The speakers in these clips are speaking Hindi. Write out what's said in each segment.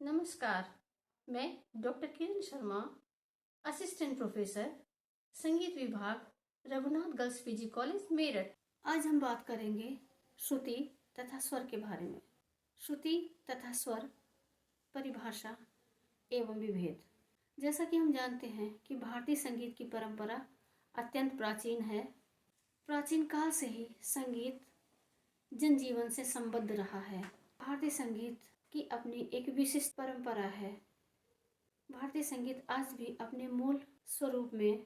नमस्कार, मैं doctor Kiran Sharma, assistant professor, संगीत विभाग, Raghunath girls PG college, Meerut. आज हम बात करेंगे श्रुति तथा स्वर के बारे में। श्रुति तथा स्वर, परिभाषा एवं विभेद। जैसा कि हम जानते हैं कि भारतीय संगीत की परंपरा अत्यंत प्राचीन है। प्राचीन काल से ही संगीत जनजीवन से संबद्ध रहा है। भारतीय संगीत की अपनी एक विशिष्ट परंपरा है। भारतीय संगीत आज भी अपने मूल स्वरूप में,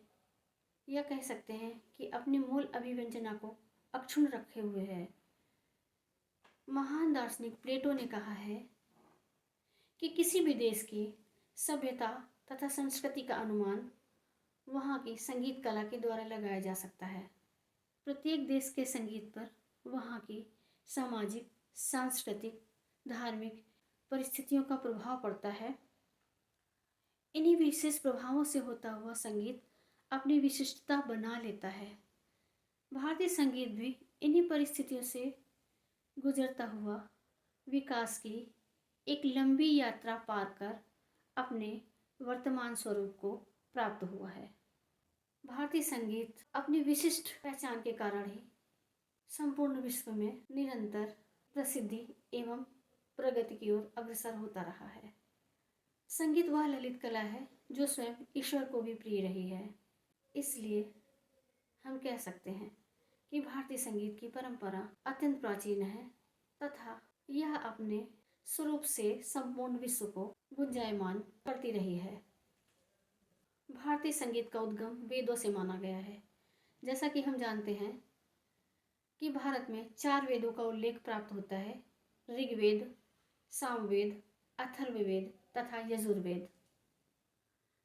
या कह सकते हैं कि अपनी मूल अभिव्यंजना को अक्षुण्ण रखे हुए है। महान दार्शनिक प्लेटो ने कहा है कि किसी भी देश की सभ्यता तथा संस्कृति का अनुमान वहाँ की संगीत कला के द्वारा लगाया जा सकता है। प्रत्येक देश के संगीत पर वहाँ की सामाजिक, सांस्कृतिक, धार्मिक परिस्थितियों का प्रभाव पड़ता है। इन्हीं विशेष प्रभावों से होता हुआ संगीत अपनी विशिष्टता बना लेता है। भारतीय संगीत भी इन्हीं परिस्थितियों से गुजरता हुआ विकास की एक लंबी यात्रा पार कर अपने वर्तमान स्वरूप को प्राप्त हुआ है। भारतीय संगीत अपनी विशिष्ट पहचान के कारण ही संपूर्ण विश्व में निरंतर प्रसिद्धि एवं प्रगति की ओर अग्रसर होता रहा है। संगीत वह ललित कला है जो स्वयं ईश्वर को भी प्रिय रही है। इसलिए हम कह सकते हैं कि भारतीय संगीत की परंपरा अत्यंत प्राचीन है तथा यह अपने स्वरूप से संपूर्ण विश्व को गुंजायमान करती रही है। भारतीय संगीत का उद्गम वेदों से माना गया है। जैसा कि हम जानते हैं कि भारत में 4 वेदों का उल्लेख प्राप्त होता है: ऋग्वेद, सामवेद, अथर्ववेद तथा यजुर्वेद।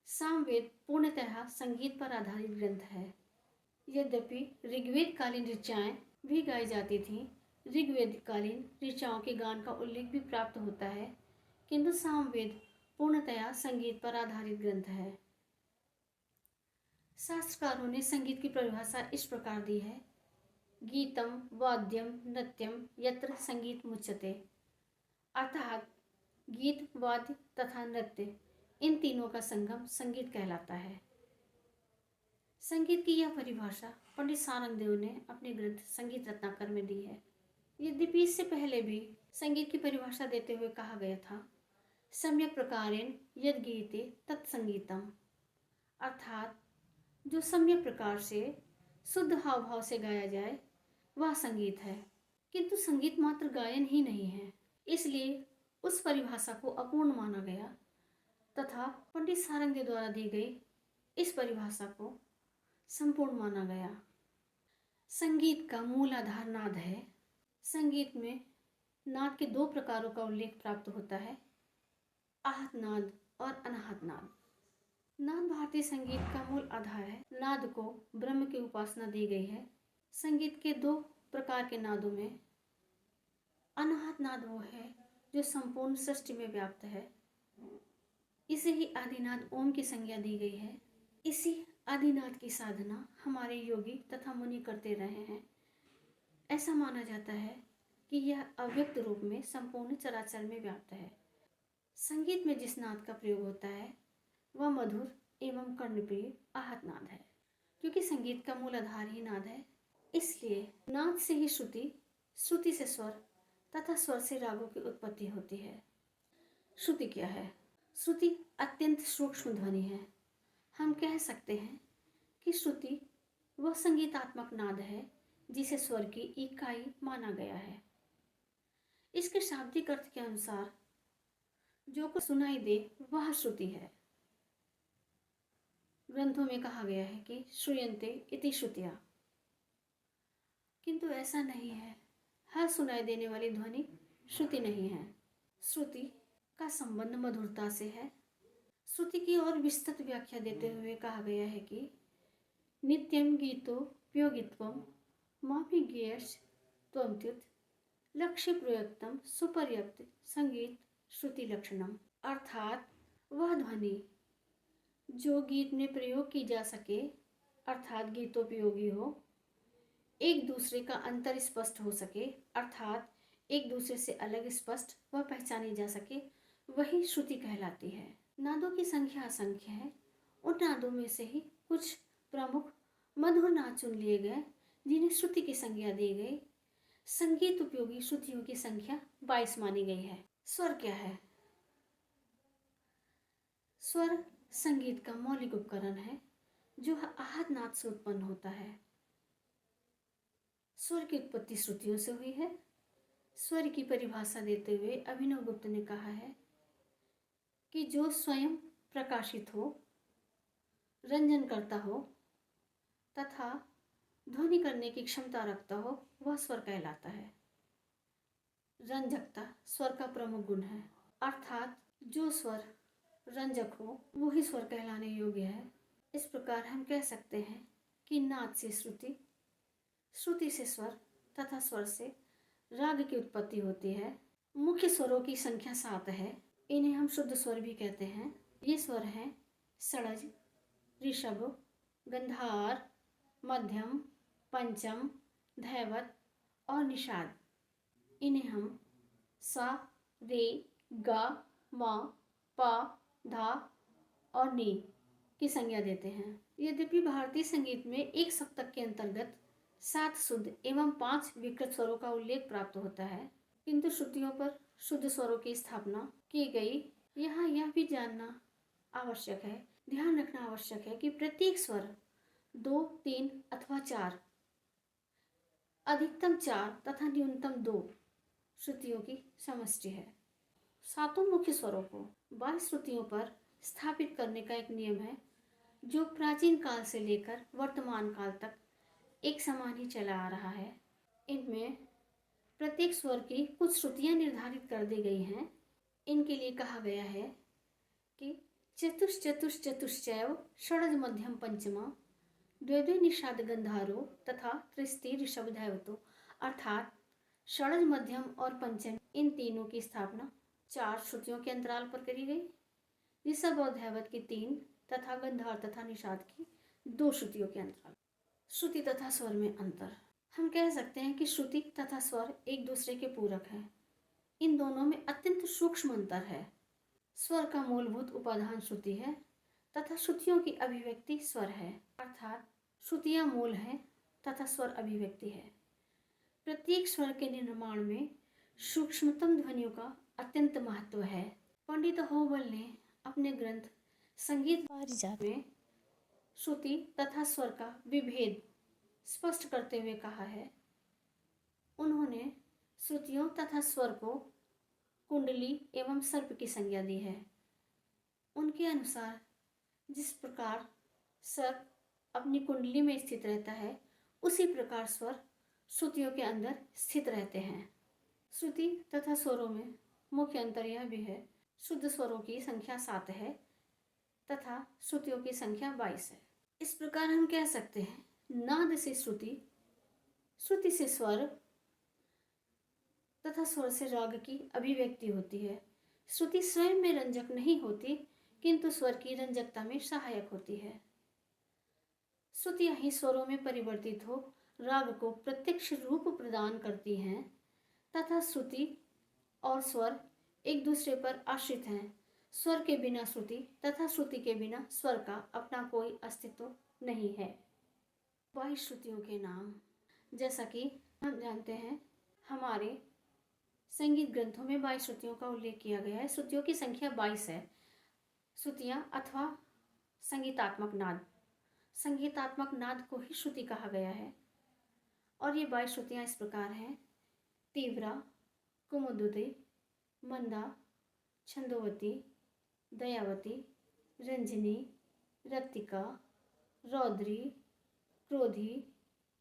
सामवेद पूर्णतः संगीत पर आधारित ग्रंथ है। यद्यपि ऋग्वेद कालीन ऋचाएं भी गाई जाती थीं, ऋग्वेद कालीन ऋचाओं के गान का उल्लेख भी प्राप्त होता है, किंतु सामवेद पूर्णतः संगीत पर आधारित ग्रंथ है। शास्त्रकारों ने संगीत की परिभाषा इस प्रकार दी है: गीतम वाद्यम नृत्यम यत्र संगीत मुच्यते। अर्थात गीत, वाद्य तथा नृत्य, इन तीनों का संगम संगीत कहलाता है। संगीत की यह परिभाषा पंडित सारंगदेव ने अपने ग्रंथ संगीत रत्नाकर में दी है। यद्यपि इससे पहले भी संगीत की परिभाषा देते हुए कहा गया था, सम्यक प्रकारेण यद गीते तत्संगीतम। अर्थात जो सम्यक प्रकार से शुद्ध हाव भाव से गाया जाए वह संगीत है। किंतु संगीत मात्र गायन ही नहीं है, इसलिए उस परिभाषा को अपूर्ण माना गया तथा पंडित सारंगदेव द्वारा दी गई इस परिभाषा को संपूर्ण माना गया। संगीत का मूल आधार नाद है। संगीत में नाद के 2 प्रकारों का उल्लेख प्राप्त होता है: आहत नाद और अनाहत नाद। नाद भारतीय संगीत का मूल आधार है। नाद को ब्रह्म की उपासना दी गई है। संगीत के 2 प्रकार के नादों में अनाहत नाद वो है जो संपूर्ण सृष्टि में व्याप्त है। इसे ही आदिनाद ओम की संज्ञा दी गई है। इसी आदिनाद की साधना हमारे योगी तथा मुनि करते रहे हैं। ऐसा माना जाता है कि यह अव्यक्त रूप में संपूर्ण चराचर में व्याप्त है। संगीत में जिस नाद का प्रयोग होता है वह मधुर एवं कर्णप्रिय आहत नाद है। क्योंकि संगीत का मूल आधार ही नाद है, इसलिए नाद से ही श्रुति, श्रुति से स्वर तथा स्वर से रागों की उत्पत्ति होती है। श्रुति क्या है? श्रुति अत्यंत सूक्ष्म ध्वनि है। हम कह सकते हैं कि श्रुति वह संगीतात्मक नाद है जिसे स्वर की इकाई माना गया है। इसके शाब्दिक अर्थ के अनुसार जो कुछ सुनाई दे वह श्रुति है। ग्रंथों में कहा गया है कि श्रूयन्ते इति श्रुतिया, किंतु ऐसा नहीं है। हर सुनाई देने वाली ध्वनि श्रुति नहीं है। श्रुति का संबंध मधुरता से है। श्रुति की और विस्तृत व्याख्या देते हुए कहा गया है कि नित्यम गीतोपयोगित्वम मापि ज्ञेयश्च त्वमत्युत लक्ष्य प्रयुक्तम सुपर्युक्त संगीत श्रुति लक्षणम। अर्थात वह ध्वनि जो गीत में प्रयोग की जा सके, अर्थात गीतोपयोगी हो, एक दूसरे का अंतर स्पष्ट हो सके, अर्थात एक दूसरे से अलग स्पष्ट व पहचानी जा सके, वही श्रुति कहलाती है। नादों की संख्या असंख्य है। उन नादों में से ही कुछ प्रमुख मधुर नाद चुन लिए गए जिन्हें श्रुति की संज्ञा दी गई। संगीत उपयोगी श्रुतियों की संख्या 22 मानी गई है। स्वर क्या है? स्वर संगीत का मौलिक उपकरण है जो आहत नाद से उत्पन्न होता है। स्वर की उत्पत्ति श्रुतियों से हुई है। स्वर की परिभाषा देते हुए अभिनव गुप्त ने कहा है कि जो स्वयं प्रकाशित हो, रंजन करता हो तथा ध्वनि करने की क्षमता रखता हो वह स्वर कहलाता है। रंजकता स्वर का प्रमुख गुण है, अर्थात जो स्वर रंजक हो वही स्वर कहलाने योग्य है। इस प्रकार हम कह सकते हैं कि नाद से श्रुति, श्रुति से स्वर तथा स्वर से राग की उत्पत्ति होती है। मुख्य स्वरों की संख्या 7 है। इन्हें हम शुद्ध स्वर भी कहते हैं। ये स्वर हैं षडज, ऋषभ, गंधार, मध्यम, पंचम, धैवत और निषाद। इन्हें हम सा, रे, गा, मा, पा, धा और नी की संज्ञा देते हैं। यद्यपि भारतीय संगीत में एक सप्तक के अंतर्गत 7 शुद्ध एवं 5 विकृत स्वरों का उल्लेख प्राप्त होता है, किंतु श्रुतियों पर शुद्ध स्वरों की स्थापना की गई। यहाँ यह भी जानना आवश्यक है, ध्यान रखना आवश्यक है कि प्रत्येक स्वर 2, 3 अथवा 4, अधिकतम 4 तथा न्यूनतम 2 श्रुतियों की समष्टि है। 7 मुख्य स्वरों को 22 श्रुतियों पर स्थापित करने का एक नियम है जो प्राचीन काल से लेकर वर्तमान काल तक एक समान ही चला आ रहा है। इनमें प्रत्येक स्वर की कुछ श्रुतियां निर्धारित कर दी गई हैं। इनके लिए कहा गया है कि चतुश्चैव षडज मध्यम पंचमा, द्वे निषाद गंधारो तथा त्रिस्ति ऋषभ धैवतो, अर्थात षडज, मध्यम और पंचम इन तीनों की स्थापना 4 श्रुतियों के अंतराल पर करी गई। ऋषभ और धैवत की 3 तथा गंधार तथा निषाद की 2 श्रुतियों के अंतराल। श्रुति तथा स्वर में अंतर। हम कह सकते हैं कि श्रुति तथा स्वर एक दूसरे के पूरक हैं। इन दोनों में अत्यंत सूक्ष्म अंतर है। स्वर का मूलभूत उपादान श्रुति है तथा श्रुतियों की अभिव्यक्ति स्वर है, अर्थात श्रुतियां मूल हैं तथा स्वर अभिव्यक्ति है। प्रत्येक स्वर के निर्माण में सूक्ष्मतम ध्वनियों का अत्यंत महत्व है। पंडित होबल ने अपने ग्रंथ संगीत पारिजात में श्रुति तथा स्वर का विभेद स्पष्ट करते हुए कहा है। उन्होंने श्रुतियों तथा स्वर को कुंडली एवं सर्प की संज्ञा दी है। उनके अनुसार जिस प्रकार सर्प अपनी कुंडली में स्थित रहता है, उसी प्रकार स्वर श्रुतियों के अंदर स्थित रहते हैं। श्रुति तथा स्वरों में मुख्य अंतर यह भी है, शुद्ध स्वरों की संख्या 7 है तथा श्रुतियों की संख्या 22 है। इस प्रकार हम कह सकते हैं नाद से श्रुति, श्रुति से स्वर तथा स्वर से राग की अभिव्यक्ति होती है। श्रुति स्वयं में रंजक नहीं होती, किंतु स्वर की रंजकता में सहायक होती है। श्रुतियां ही स्वरों में परिवर्तित हो राग को प्रत्यक्ष रूप प्रदान करती हैं तथा श्रुति और स्वर एक दूसरे पर आश्रित हैं। स्वर के बिना श्रुति तथा श्रुति के बिना स्वर का अपना कोई अस्तित्व नहीं है। 22 श्रुतियों के नाम, जैसा कि हम जानते हैं हमारे संगीत ग्रंथों में 22 श्रुतियों का उल्लेख किया गया है। श्रुतियों की संख्या 22 है। श्रुतियाँ अथवा संगीतात्मक नाद, संगीतात्मक नाद को ही श्रुति कहा गया है। और ये 22 श्रुतियाँ इस प्रकार हैं: तीव्रा, कुमुदुती, मंदा, छंदोवती, दयावती, रंजनी, रत्तिका, रौद्री, क्रोधी,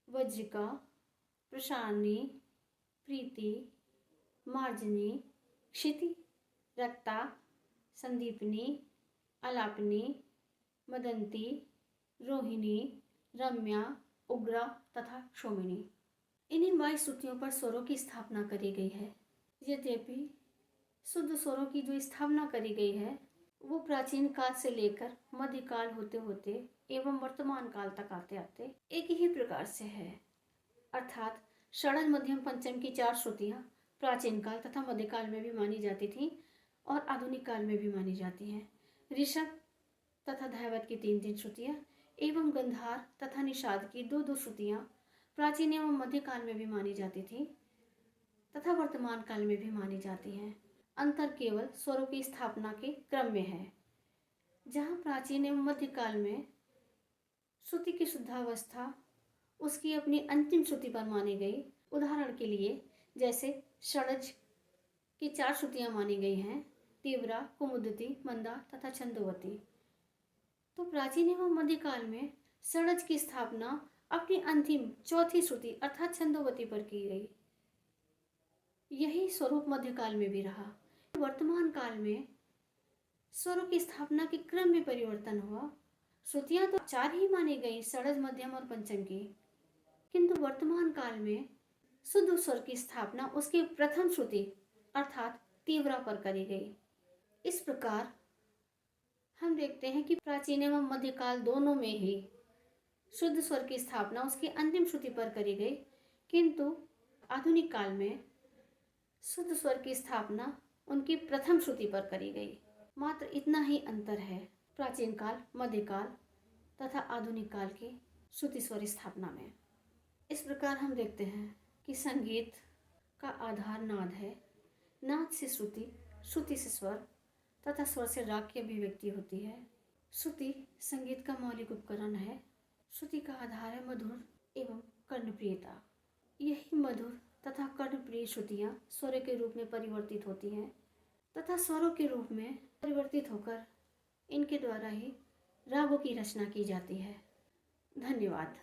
वज्रिका, प्रशारणी, प्रीति, मार्जनी, क्षिति, रक्ता, संदीपनी, अलापनी, मदंती, रोहिणी, रम्या, उग्रा तथा क्षोमिनी। इन्हीं 22 श्रुतियों पर स्वरों की स्थापना करी गई है। यद्यपि शुद्ध स्वरों की जो स्थापना करी गई है वो प्राचीन काल से लेकर मध्यकाल होते होते एवं वर्तमान काल तक आते आते एक ही प्रकार से है, अर्थात षडज, मध्यम, पंचम की 4 श्रुतियाँ प्राचीन काल तथा मध्यकाल में भी मानी जाती थीं और आधुनिक काल में भी मानी जाती हैं। ऋषभ तथा धैवत की 3-3 श्रुतियाँ एवं गंधार तथा निषाद की 2-2 श्रुतियाँ प्राचीन एवं मध्यकाल में भी मानी जाती थी तथा वर्तमान काल में भी मानी जाती हैं। अंतर केवल स्वरों की स्थापना के क्रम में है। जहाँ प्राचीन एवं मध्यकाल में श्रुति की शुद्धावस्था उसकी अपनी अंतिम श्रुति पर मानी गई। उदाहरण के लिए जैसे षडज की 4 श्रुतियाँ मानी गई हैं, तीव्रा, कुमुदती, मंदा तथा छंदोवती। तो प्राचीन एवं मध्यकाल में षडज की स्थापना अपनी अंतिम चौथी श्रुति अर्थात छंदोवती पर की गई। यही स्वरूप मध्यकाल में भी रहा। वर्तमान काल में स्वरों की स्थापना के क्रम में परिवर्तन हुआ। श्रुतियां तो 4 ही मानी गई, षडज, मध्यम और पंचम की, किंतु वर्तमान काल में शुद्ध स्वर की स्थापना उसकी प्रथम श्रुति अर्थात तीव्रा पर करी गई। इस प्रकार हम देखते हैं कि प्राचीन एवं मध्यकाल दोनों में ही शुद्ध स्वर की स्थापना उसकी अंतिम श्रुति पर करी गई, किंतु आधुनिक काल में शुद्ध स्वर की स्थापना उनकी प्रथम श्रुति पर करी गई। मात्र इतना ही अंतर है प्राचीन काल, मध्यकाल तथा आधुनिक काल की श्रुति स्वर स्थापना में। इस प्रकार हम देखते हैं कि संगीत का आधार नाद है। नाद से श्रुति, श्रुति से स्वर तथा स्वर से राग की अभिव्यक्ति होती है। श्रुति संगीत का मौलिक उपकरण है। श्रुति का आधार है मधुर एवं कर्णप्रियता। यही मधुर तथा कर्णप्रिय श्रुतियाँ स्वरों के रूप में परिवर्तित होती हैं तथा स्वरों के रूप में परिवर्तित होकर इनके द्वारा ही रागों की रचना की जाती है। धन्यवाद।